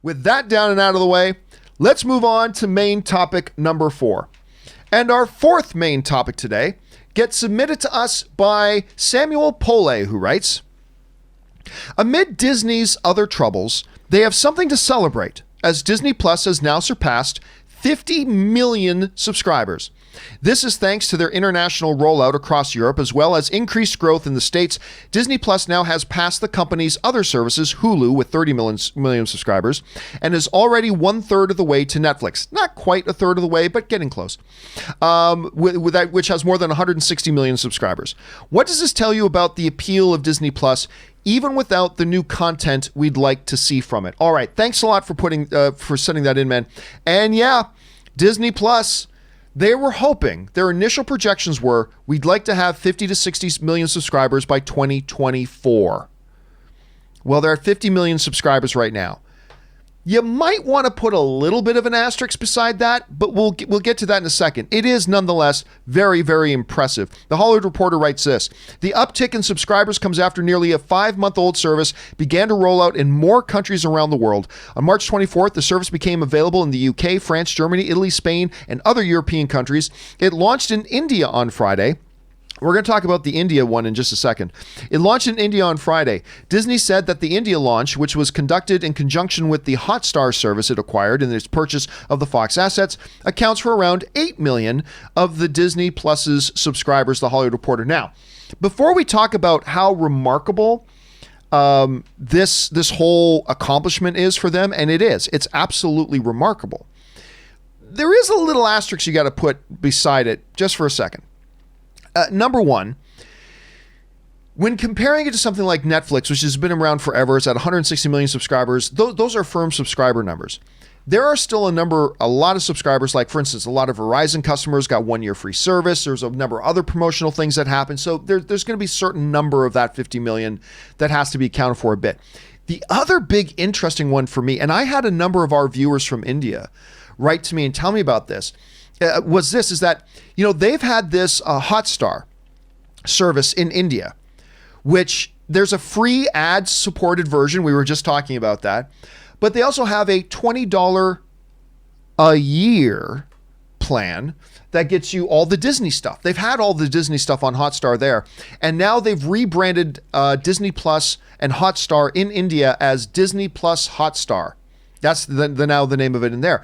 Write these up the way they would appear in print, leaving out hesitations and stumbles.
With that down and out of the way, let's move on to main topic number 4. And our fourth main topic today gets submitted to us by Samuel Pole, who writes, amid Disney's other troubles, they have something to celebrate, as Disney Plus has now surpassed 50 million subscribers. This is thanks to their international rollout across Europe, as well as increased growth in the States. Disney Plus now has passed the company's other services, Hulu, with 30 million subscribers, and is already 1/3 of the way to Netflix. Not quite a third of the way, but getting close, with that, which has more than 160 million subscribers. What does this tell you about the appeal of Disney Plus, even without the new content we'd like to see from it? All right, thanks a lot for sending that in, man. And yeah, Disney Plus, they were hoping, their initial projections were, we'd like to have 50 to 60 million subscribers by 2024. Well, they're at 50 million subscribers right now. You might want to put a little bit of an asterisk beside that, but we'll get to that in a second. It is nonetheless very, very impressive. The Hollywood Reporter writes this: the uptick in subscribers comes after nearly a 5-month-old service began to roll out in more countries around the world. On March 24th, the service became available in the UK, France, Germany, Italy, Spain, and other European countries. It launched in India on Friday. We're going to talk about the India one in just a second. It launched in India on Friday. Disney said that the India launch, which was conducted in conjunction with the Hotstar service it acquired in its purchase of the Fox assets, accounts for around 8 million of the Disney Plus's subscribers, the Hollywood Reporter. Now, before we talk about how remarkable this whole accomplishment is for them, and it's absolutely remarkable, there is a little asterisk you got to put beside it just for a second. Number one, when comparing it to something like Netflix, which has been around forever, it's at 160 million subscribers, those are firm subscriber numbers. There are still a lot of subscribers, like, for instance, a lot of Verizon customers got 1 year free service. There's a number of other promotional things that happen. So there's going to be a certain number of that 50 million that has to be accounted for a bit. The other big interesting one for me, and I had a number of our viewers from India write to me and tell me about this, is that, they've had this Hotstar service in India, which there's a free ad-supported version. We were just talking about that. But they also have a $20 a year plan that gets you all the Disney stuff. They've had all the Disney stuff on Hotstar there. And now they've rebranded Disney Plus and Hotstar in India as Disney Plus Hotstar. That's now the name of it in there.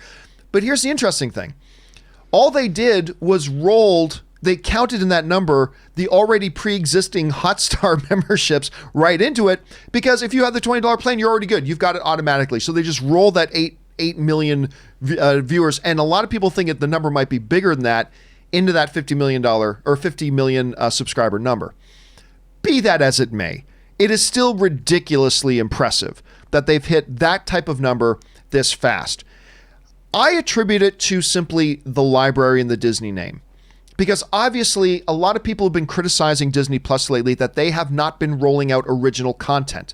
But here's the interesting thing. All they did was they counted in that number the already pre-existing Hotstar memberships right into it, because if you have the $20 plan, you're already good. You've got it automatically. So they just roll that 8 million viewers, and a lot of people think that the number might be bigger than that, into that $50 million or 50 million subscriber number. Be that as it may, it is still ridiculously impressive that they've hit that type of number this fast. I attribute it to simply the library and the Disney name, because obviously a lot of people have been criticizing Disney Plus lately that they have not been rolling out original content.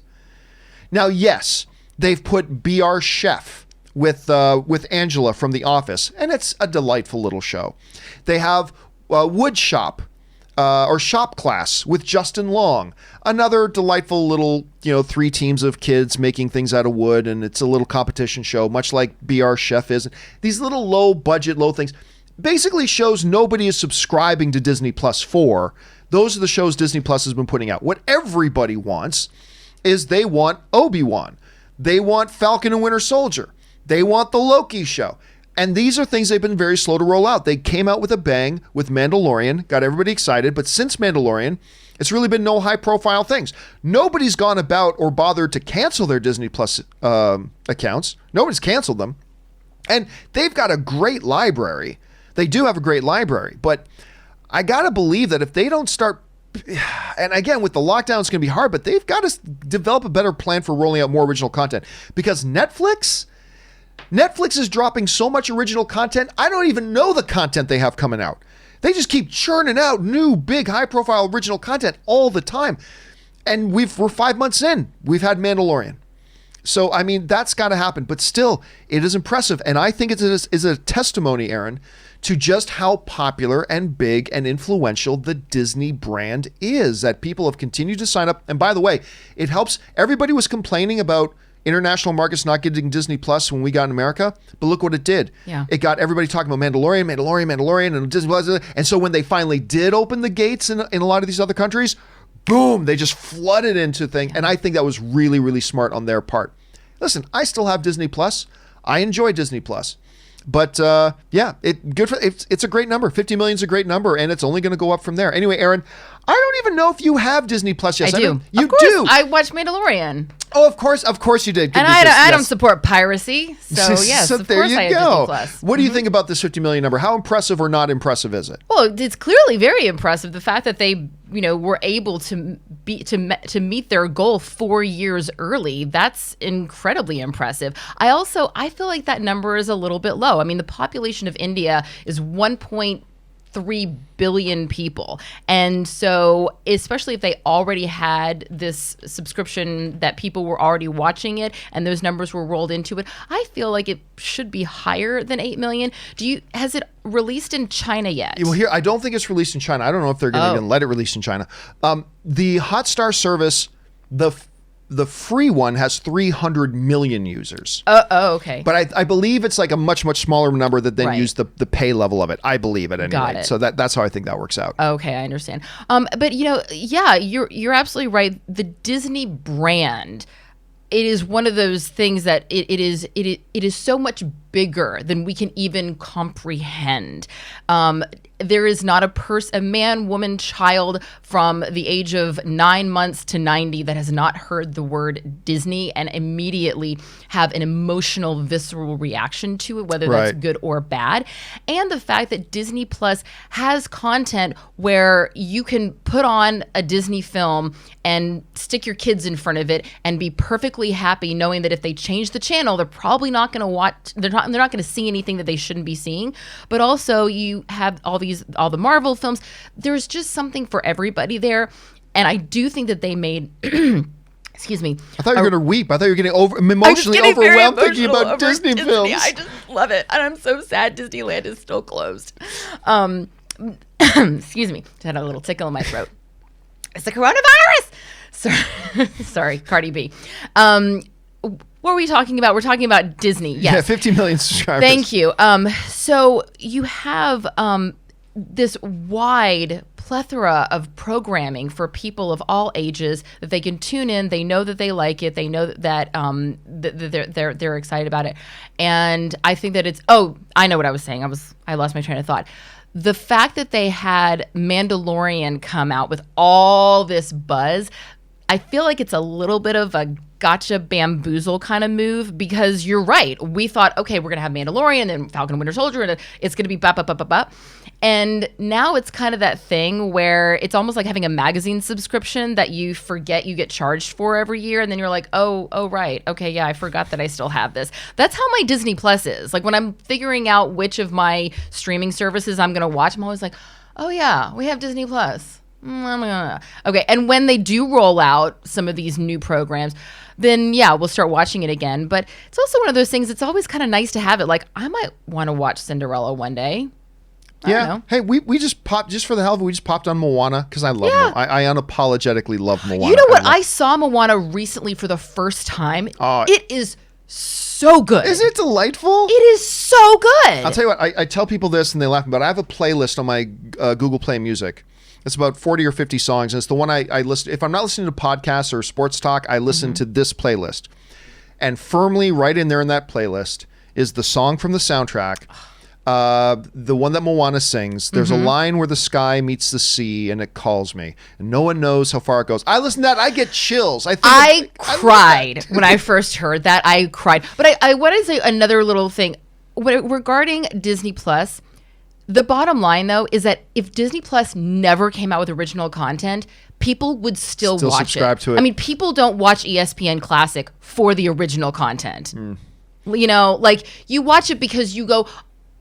Now, yes, they've put Be Our Chef with Angela from The Office, and it's a delightful little show. They have Wood Shop or Shop Class with Justin Long, another delightful little, 3 teams of kids making things out of wood, and it's a little competition show, much like Be Our Chef is. These little low budget, low things, basically shows nobody is subscribing to Disney Plus for. Those are the shows Disney Plus has been putting out. What everybody wants is they want Obi-Wan. They want Falcon and Winter Soldier. They want the Loki show. And these are things they've been very slow to roll out. They came out with a bang with Mandalorian, got everybody excited, but since Mandalorian, it's really been no high-profile things. Nobody's gone about or bothered to cancel their Disney Plus accounts. Nobody's canceled them. And they've got a great library. They do have a great library, but I got to believe that if they don't start, and again, with the lockdown, it's going to be hard, but they've got to develop a better plan for rolling out more original content, because Netflix is dropping so much original content. I don't even know the content they have coming out. They just keep churning out new, big, high-profile original content all the time. And we're 5 months in. We've had Mandalorian. So, I mean, that's got to happen. But still, it is impressive. And I think it is a testimony, Aaron, to just how popular and big and influential the Disney brand is, that people have continued to sign up. And by the way, it helps. Everybody was complaining about international markets not getting Disney Plus when we got in America, but look what it did. Yeah. It got everybody talking about Mandalorian, and Disney Plus. And so when they finally did open the gates in a lot of these other countries, boom, they just flooded into things. And I think that was really, really smart on their part. Listen, I still have Disney Plus. I enjoy Disney Plus. But it's a great number. 50 million is a great number, and it's only going to go up from there. Anyway, Aaron, I don't even know if you have Disney Plus. Yes, I do. You of course, do. I watched Mandalorian. Oh, of course you did. And I don't support piracy, so yes, so of there course you I have go. Disney Plus. What do you think about this 50 million number? How impressive or not impressive is it? Well, it's clearly very impressive. The fact that they, were able to meet their goal 4 years early. That's incredibly impressive. I feel like that number is a little bit low. I mean, the population of India is 1.3 billion people. And so, especially if they already had this subscription that people were already watching it and those numbers were rolled into it, I feel like it should be higher than 8 million. Has it released in China yet? Well, here, I don't think it's released in China. I don't know if they're going to even let it release in China. The Hotstar service, the free one has 300 million users. Okay. But I believe it's like a much, much smaller number that then Right. use the pay level of it. I believe it anyway. Got it. So that's how I think that works out. Okay, I understand. But you're absolutely right. The Disney brand, it is one of those things that it is so much bigger than we can even comprehend. There is not a man, woman, child from the age of 9 months to 90 that has not heard the word Disney and immediately have an emotional, visceral reaction to it, whether that's good or bad. And the fact that Disney Plus has content where you can put on a Disney film and stick your kids in front of it and be perfectly happy knowing that if they change the channel, they're probably not going to watch, they're not going to see anything that they shouldn't be seeing. But also you have all the Marvel films. There's just something for everybody there. And I do think that they made excuse me. I thought you were going to weep. I thought you were getting emotionally overwhelmed thinking about Disney films. I just love it. And I'm so sad Disneyland is still closed. Excuse me. Just had a little tickle in my throat. It's the coronavirus. Sorry, Cardi B. What were we talking about? We're talking about Disney. Yes. Yeah, 50 million subscribers. Thank you. So you have this wide plethora of programming for people of all ages that they can tune in. They know that they like it. They know that they're excited about it. And I think that it's. Oh, I know what I was saying. I lost my train of thought. The fact that they had Mandalorian come out with all this buzz, I feel like it's a little bit of a gotcha bamboozle kind of move, because you're right. We thought, okay, we're going to have Mandalorian and Falcon and Winter Soldier and it's going to be bop. And now it's kind of that thing where it's almost like having a magazine subscription that you forget you get charged for every year. And then you're like, oh, right. Okay, yeah, I forgot that I still have this. That's how my Disney Plus is. Like when I'm figuring out which of my streaming services I'm going to watch, I'm always like, oh yeah, we have Disney Plus. Okay, and when they do roll out some of these new programs, then yeah, we'll start watching it again. But it's also one of those things, it's always kind of nice to have it. Like, I might want to watch Cinderella one day. I don't know. Hey, we just popped, just for the hell of it, we just popped on Moana because I love Moana. I unapologetically love Moana. You know what? I saw Moana recently for the first time. It is so good. Isn't it delightful? It is so good. I'll tell you what, I tell people this and they laugh, but I have a playlist on my Google Play Music. It's about 40 or 50 songs, and it's the one I listen. If I'm not listening to podcasts or sports talk, I listen to this playlist. And firmly right in there in that playlist is the song from the soundtrack, the one that Moana sings. There's a line where the sky meets the sea and it calls me. And no one knows how far it goes. I listen to that, I get chills. I cried when I first heard that. I cried. But I want to say another little thing. Regarding Disney Plus, the bottom line, though, is that if Disney Plus never came out with original content, people would still watch subscribe to it. I mean, people don't watch ESPN Classic for the original content. You know, like you watch it because you go,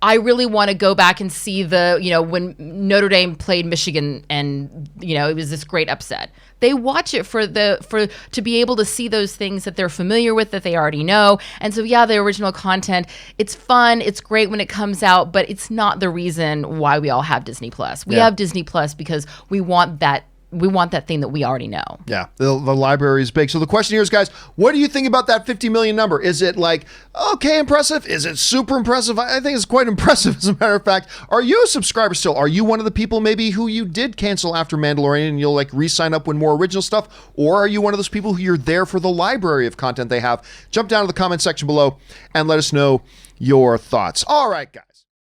I really want to go back and see when Notre Dame played Michigan and, it was this great upset. They watch it to be able to see those things that they're familiar with, that they already know. And so, yeah, the original content, it's fun. It's great when it comes out, but it's not the reason why we all have Disney Plus. We have Disney Plus because we want that we want that thing that we already know. Yeah, the library is big. So the question here is, guys, what do you think about that 50 million number? Is it like, okay, impressive? Is it super impressive? I think it's quite impressive, as a matter of fact. Are you a subscriber still? Are you one of the people maybe who you did cancel after Mandalorian and you'll like re-sign up when more original stuff? Or are you one of those people who you're there for the library of content they have? Jump down to the comment section below and let us know your thoughts. All right, guys.